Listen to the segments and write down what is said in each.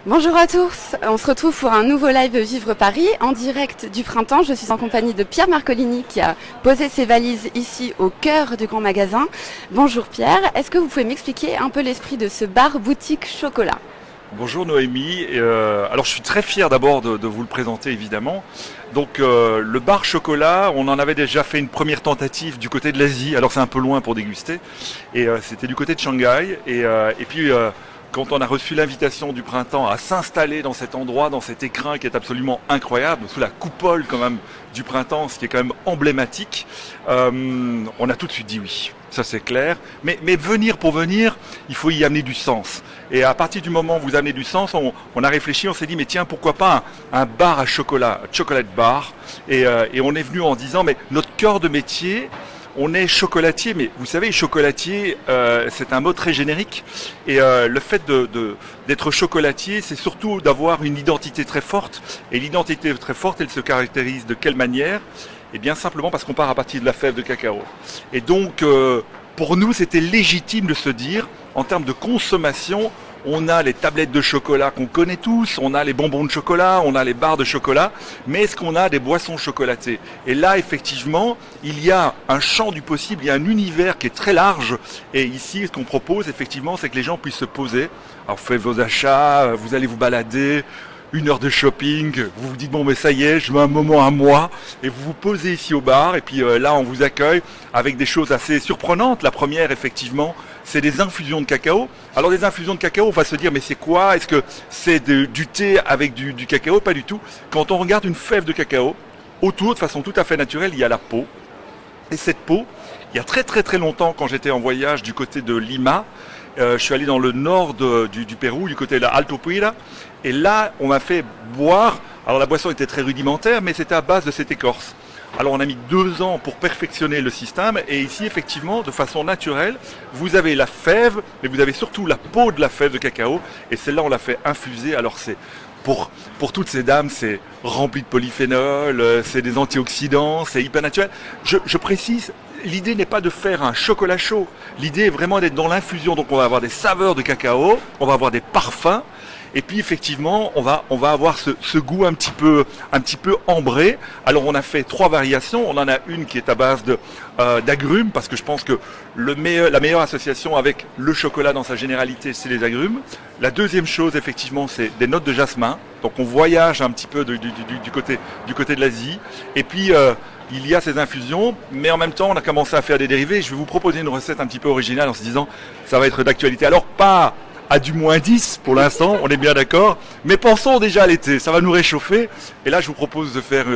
Bonjour à tous, on se retrouve pour un nouveau live Vivre Paris en direct du printemps. Je suis en compagnie de Pierre Marcolini qui a posé ses valises ici au cœur du grand magasin. Bonjour Pierre, est-ce que vous pouvez m'expliquer un peu l'esprit de ce bar boutique chocolat? Bonjour Noémie, alors je suis très fier d'abord de vous le présenter évidemment. Donc le bar chocolat, on en avait déjà fait une première tentative du côté de l'Asie, alors c'est un peu loin pour déguster, et c'était du côté de Shanghai, et puis quand on a reçu l'invitation du printemps à s'installer dans cet endroit, dans cet écrin qui est absolument incroyable, sous la coupole quand même du printemps, ce qui est quand même emblématique, on a tout de suite dit oui. Ça c'est clair, mais venir pour venir, il faut y amener du sens. Et à partir du moment où vous amenez du sens, on a réfléchi, on s'est dit mais tiens pourquoi pas un bar à chocolat, un chocolate bar, et on est venu en disant mais notre cœur de métier, on est chocolatier, mais vous savez chocolatier c'est un mot très générique, et le fait d'être chocolatier c'est surtout d'avoir une identité très forte, et l'identité très forte elle se caractérise de quelle manière ? Et bien simplement parce qu'on part à partir de la fève de cacao. Et donc, pour nous, c'était légitime de se dire, en termes de consommation, on a les tablettes de chocolat qu'on connaît tous, on a les bonbons de chocolat, on a les barres de chocolat, mais est-ce qu'on a des boissons chocolatées? Et là, effectivement, il y a un champ du possible, il y a un univers qui est très large. Et ici, ce qu'on propose, effectivement, c'est que les gens puissent se poser. Alors, faites vos achats, vous allez vous balader, 1 heure de shopping, vous vous dites bon mais ça y est, je veux un moment à moi, et vous vous posez ici au bar, et puis là on vous accueille avec des choses assez surprenantes. La première effectivement, c'est des infusions de cacao. Alors des infusions de cacao, on va se dire mais c'est quoi? Est-ce que c'est du thé avec du cacao? Pas du tout. Quand on regarde une fève de cacao, autour de façon tout à fait naturelle, il y a la peau. Et cette peau, il y a très très très longtemps quand j'étais en voyage du côté de Lima, je suis allé dans le nord du Pérou, du côté de la Alto Puira, et là on m'a fait boire, alors la boisson était très rudimentaire, mais c'était à base de cette écorce. Alors on a mis 2 ans pour perfectionner le système, et ici effectivement de façon naturelle, vous avez la fève, mais vous avez surtout la peau de la fève de cacao, et celle-là on l'a fait infuser, alors c'est... Pour toutes ces dames, c'est rempli de polyphénol, c'est des antioxydants, c'est hyper naturel. Je précise, l'idée n'est pas de faire un chocolat chaud. L'idée est vraiment d'être dans l'infusion. Donc on va avoir des saveurs de cacao, on va avoir des parfums. Et puis effectivement, on va avoir ce goût un petit peu ambré. Alors on a fait 3 variations. On en a une qui est à base d'agrumes, parce que je pense que la meilleure association avec le chocolat dans sa généralité, c'est les agrumes. La deuxième chose, effectivement, c'est des notes de jasmin. Donc on voyage un petit peu du côté de l'Asie. Et puis il y a ces infusions, mais en même temps, on a commencé à faire des dérivés. Je vais vous proposer une recette un petit peu originale en se disant, ça va être d'actualité. Alors pas à du -10 pour l'instant, on est bien d'accord, mais pensons déjà à l'été, ça va nous réchauffer. Et là, je vous propose de faire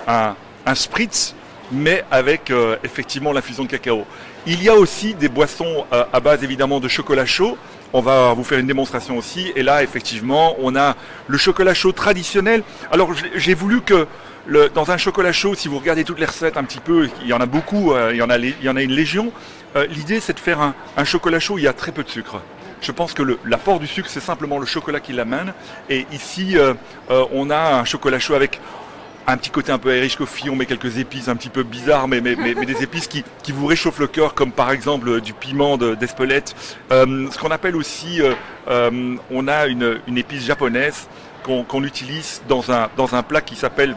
un spritz, mais avec effectivement l'infusion de cacao. Il y a aussi des boissons à base évidemment de chocolat chaud. On va vous faire une démonstration aussi. Et là, effectivement, on a le chocolat chaud traditionnel. Alors, j'ai voulu que dans un chocolat chaud, si vous regardez toutes les recettes un petit peu, il y en a beaucoup, il y en a une légion. L'idée, c'est de faire un chocolat chaud où il y a très peu de sucre. Je pense que l'apport du sucre, c'est simplement le chocolat qui l'amène. Et ici, on a un chocolat chaud avec un petit côté un peu Irish coffee, on met quelques épices un petit peu bizarres, mais des épices qui vous réchauffent le cœur, comme par exemple du piment d'Espelette. Ce qu'on appelle aussi, on a une épice japonaise qu'on utilise dans un plat qui s'appelle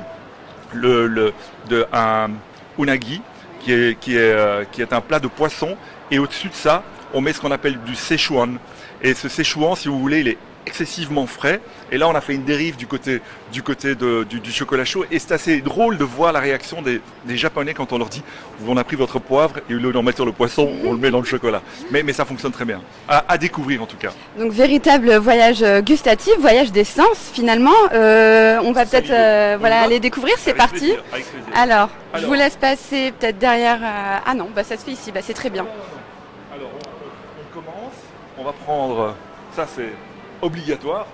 un unagi, qui est un plat de poisson. Et au-dessus de ça, on met ce qu'on appelle du Szechuan. Et ce Szechuan, si vous voulez, il est excessivement frais. Et là, on a fait une dérive du côté du chocolat chaud. Et c'est assez drôle de voir la réaction des Japonais quand on leur dit on a pris votre poivre et au lieu d'en mettre sur le poisson, on le met dans le chocolat. Mais ça fonctionne très bien. À découvrir en tout cas. Donc véritable voyage gustatif, voyage des sens finalement. On va peut-être aller découvrir, c'est parti. Avec plaisir. Alors, je vous laisse passer peut-être derrière. Ah non, ça se fait ici, c'est très bien. Alors on commence, on va prendre, ça c'est obligatoire.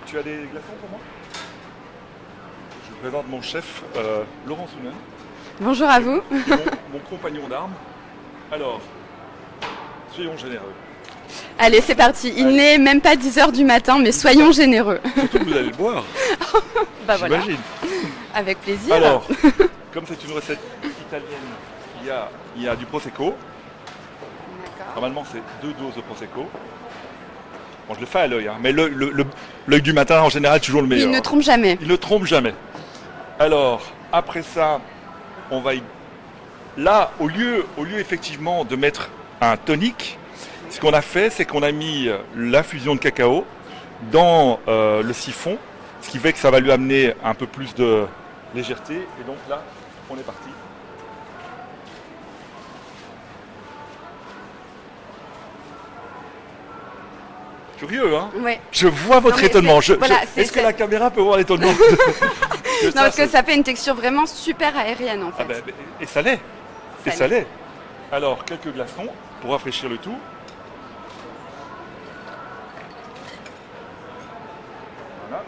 Tu as des glaçons pour moi? Je vous présente mon chef, Laurent Sounen. Bonjour à vous. Mon compagnon d'armes. Alors, soyons généreux. Allez, c'est parti. Il n'est même pas 10h du matin, mais soyons généreux. Surtout que vous allez le boire. Voilà. J'imagine. Avec plaisir. Alors, comme c'est une recette italienne, il y a du Prosecco. Normalement, c'est 2 doses de Prosecco. Bon, je le fais à l'œil, hein, mais l'œil du matin, en général, toujours le meilleur. Il ne trompe jamais. Il ne trompe jamais. Alors, après ça, on va là, au lieu effectivement de mettre un tonique, ce qu'on a fait, c'est qu'on a mis l'infusion de cacao dans le siphon, ce qui fait que ça va lui amener un peu plus de légèreté. Et donc là, on est parti. Curieux, hein? Ouais. Je vois votre étonnement. Est-ce que la caméra peut voir l'étonnement? Non, parce que ça fait une texture vraiment super aérienne, en fait. Ah ben, et ça l'est. Et ça l'est. Alors, quelques glaçons pour rafraîchir le tout. Voilà.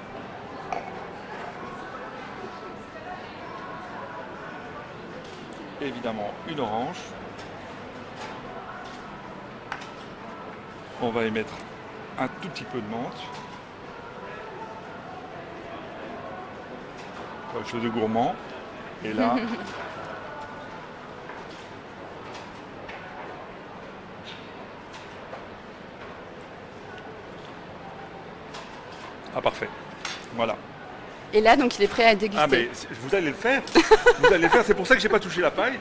Évidemment, une orange. On va y mettre un tout petit peu de menthe. Quelque chose de gourmand. Et là, ah parfait. Voilà. Et là, donc, il est prêt à déguster. Ah mais vous allez le faire. Vous allez le faire. C'est pour ça que j'ai pas touché la paille.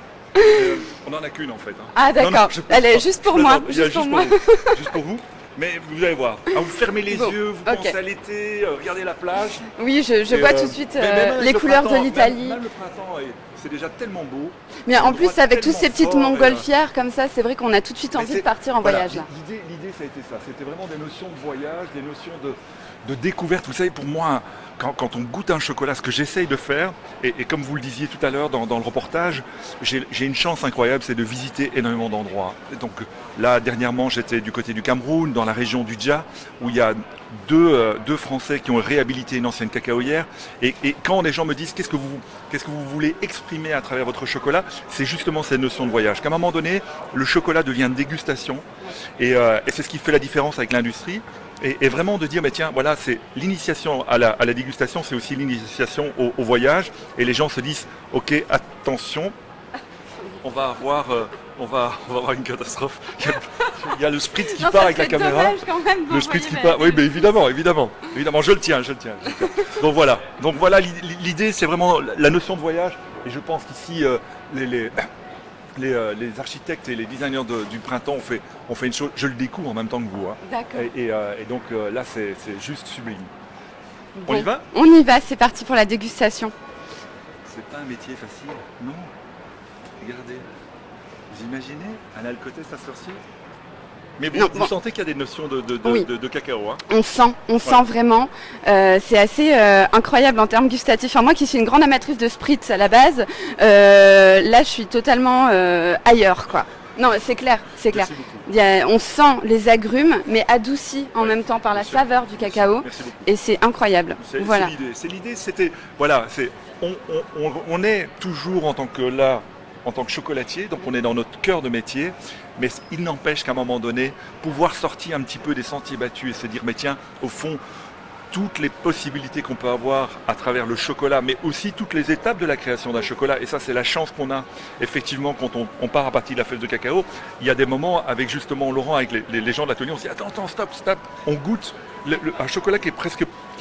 On en a qu'une en fait. Hein. Ah d'accord. Elle est juste pour moi. Juste pour moi. Juste pour vous. Mais vous allez voir. Ah, vous fermez les yeux, vous pensez à l'été, regardez la plage. Oui, je vois tout de suite les couleurs de l'Italie. Même le printemps, c'est déjà tellement beau. Mais en plus, avec toutes ces petites montgolfières comme ça, c'est vrai qu'on a tout de suite envie de partir en voyage. L'idée, ça a été ça. C'était vraiment des notions de voyage, des notions de découverte. Vous savez, pour moi, quand on goûte un chocolat, ce que j'essaye de faire, et comme vous le disiez tout à l'heure dans le reportage, j'ai une chance incroyable, c'est de visiter énormément d'endroits. Donc là, dernièrement, j'étais du côté du Cameroun, dans la région du Dja, où il y a deux Français qui ont réhabilité une ancienne cacaoyère. Et quand les gens me disent qu'est-ce que vous voulez exprimer à travers votre chocolat, c'est justement cette notion de voyage. Qu'à un moment donné, le chocolat devient dégustation. Et c'est ce qui fait la différence avec l'industrie. Et vraiment de dire, mais tiens, voilà, c'est l'initiation à la dégustation, c'est aussi l'initiation au voyage. Et les gens se disent, ok, attention, on va avoir une catastrophe. Il y a le spritz qui part avec la caméra. Le spritz qui part. Oui, mais évidemment, je le tiens. Donc voilà, l'idée, c'est vraiment la notion de voyage. Et je pense qu'ici, les architectes et les designers du printemps ont fait une chose, je le découvre en même temps que vous. Hein. D'accord. Et donc là, c'est juste sublime. Bon, on y va? On y va, c'est parti pour la dégustation. C'est pas un métier facile, non. Regardez, vous imaginez un alcotest à sorcier? Mais vous sentez qu'il y a des notions de cacao, hein? On sent vraiment. C'est assez incroyable en termes gustatifs. Enfin, moi qui suis une grande amatrice de spritz à la base, là je suis totalement ailleurs, quoi. Non, c'est clair. On sent les agrumes, mais adoucis en même temps par la saveur du cacao. Et c'est incroyable. Voilà. C'est l'idée. C'était on est toujours en tant que chocolatier, donc on est dans notre cœur de métier, mais il n'empêche qu'à un moment donné, pouvoir sortir un petit peu des sentiers battus et se dire, mais tiens, au fond, toutes les possibilités qu'on peut avoir à travers le chocolat, mais aussi toutes les étapes de la création d'un chocolat, et ça c'est la chance qu'on a, effectivement, quand on part à partir de la fève de cacao, il y a des moments avec justement Laurent, avec les gens de l'atelier, on se dit, attends, stop, on goûte un chocolat qui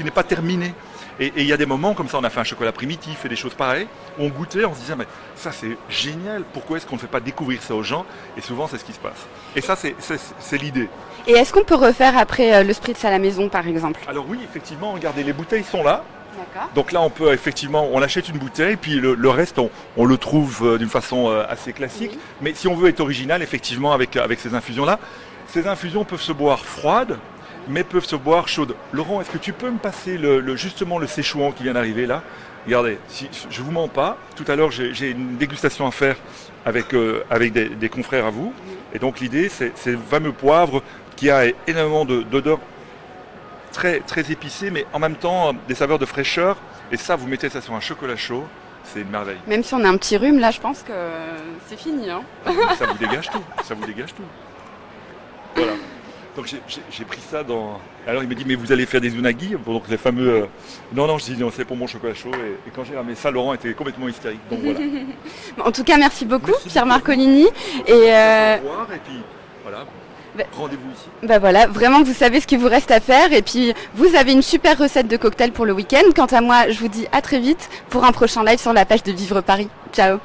n'est pas terminé. Et il y a des moments comme ça, on a fait un chocolat primitif et des choses pareilles, où on goûtait, on se disait, mais ça c'est génial, pourquoi est-ce qu'on ne fait pas découvrir ça aux gens? Et souvent c'est ce qui se passe. Et ça c'est l'idée. Et est-ce qu'on peut refaire après le spritz à la maison par exemple? Alors oui, effectivement, regardez, les bouteilles sont là. D'accord. Donc là on peut effectivement, on achète une bouteille, puis le reste on le trouve d'une façon assez classique. Oui. Mais si on veut être original, effectivement, avec ces infusions-là, ces infusions peuvent se boire froides, mais peuvent se boire chaudes. Laurent, est-ce que tu peux me passer justement le séchouan qui vient d'arriver là? Regardez, si je vous mens pas, tout à l'heure j'ai une dégustation à faire avec des confrères à vous. Et donc l'idée, c'est le fameux poivre qui a énormément d'odeurs très, très épicées, mais en même temps des saveurs de fraîcheur. Et ça, vous mettez ça sur un chocolat chaud, c'est une merveille. Même si on a un petit rhume, là, je pense que c'est fini. Hein. Ça vous dégage tout, Voilà. Donc j'ai pris ça dans... Alors il me dit, mais vous allez faire des unagi, donc les fameux... Non, je dis, non, c'est pour mon chocolat chaud. Et quand j'ai ramené ça, Laurent était complètement hystérique. Donc voilà. En tout cas, merci beaucoup, Pierre Marcolini. Et puis voilà. rendez-vous ici. Bah voilà, vraiment vous savez ce qu'il vous reste à faire et puis vous avez une super recette de cocktail pour le week-end. Quant à moi, je vous dis à très vite pour un prochain live sur la page de Vivre Paris. Ciao.